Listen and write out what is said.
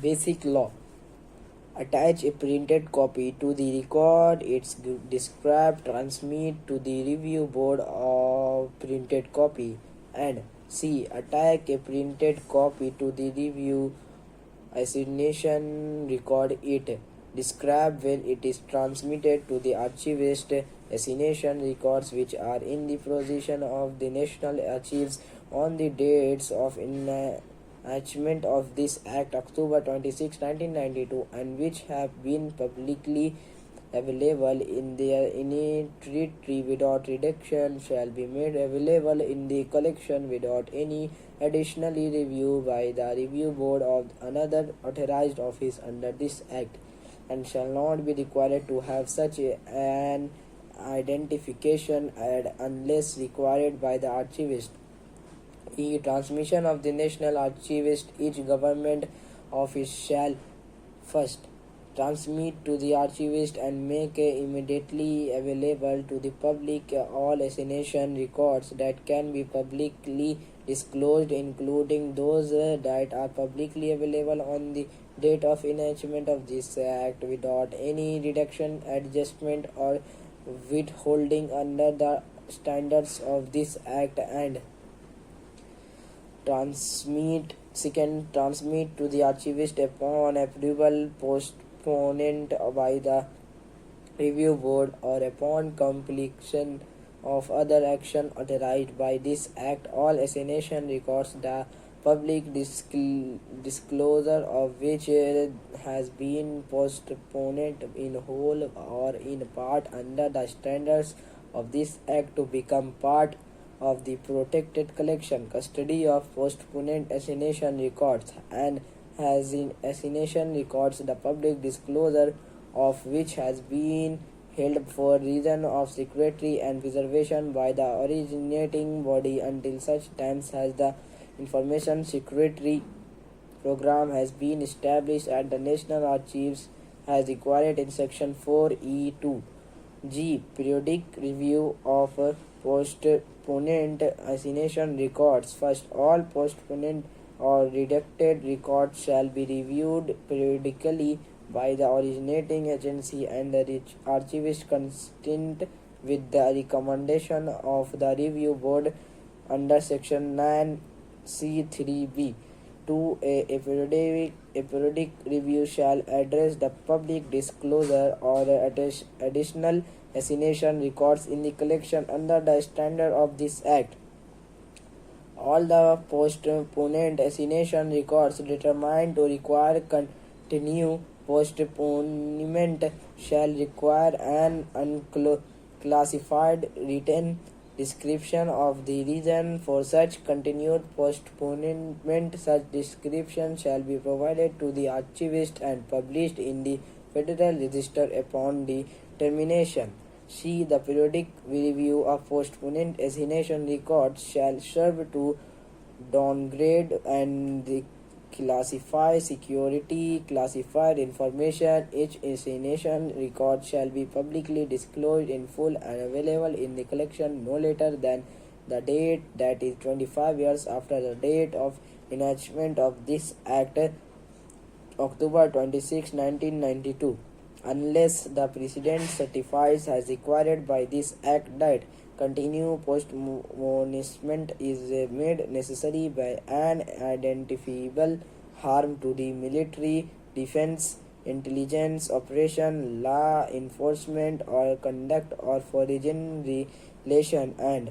Basic law. Attach a printed copy to the record. It's described. Transmit to the review board of printed copy. And C. Attach a printed copy to the review assignation record. It describe when it is transmitted to the archivist. Assignation records which are in the possession of the National Archives on the dates of enactment of this Act October 26, 1992, and which have been publicly available in their entirety without reduction shall be made available in the collection without any additional review by the review board of another authorized office under this Act, and shall not be required to have such an identification unless required by the archivist. Transmission of the National Archivist. Each government office shall first transmit to the archivist and make immediately available to the public all assignation records that can be publicly disclosed, including those that are publicly available on the date of enactment of this Act, without any reduction, adjustment, or withholding under the standards of this Act. And transmit to the archivist upon approval postponed by the review board or upon completion of other action authorized by this Act all assignation records, the public disclosure of which has been postponed in whole or in part under the standards of this Act to become part of the protected collection, custody of postponed assignation records, and has in assignation records the public disclosure of which has been held for reason of security and preservation by the originating body until such times as the information security program has been established at the National Archives as required in Section 4E2. G. Periodic review of postponed assignation records. First, all postponed or redacted records shall be reviewed periodically by the originating agency and the archivist consistent with the recommendation of the review board under Section 9C3B. 2. A periodic review shall address the public disclosure or additional assignation records in the collection under the standard of this Act. All the postponed assignation records determined to require continue postponement shall require an unclassified written description of the reason for such continued postponement. Such description shall be provided to the archivist and published in the Federal Register upon the termination. C. The periodic review of postponed assignation records shall serve to downgrade and declassify security classified information. Each assignation record shall be publicly disclosed in full and available in the collection no later than the date, that is 25 years after the date of enactment of this Act, October 26, 1992, unless the President certifies as required by this Act that continued postponement is made necessary by an identifiable harm to the military, defense, intelligence operation, law enforcement, or conduct or foreign relation, and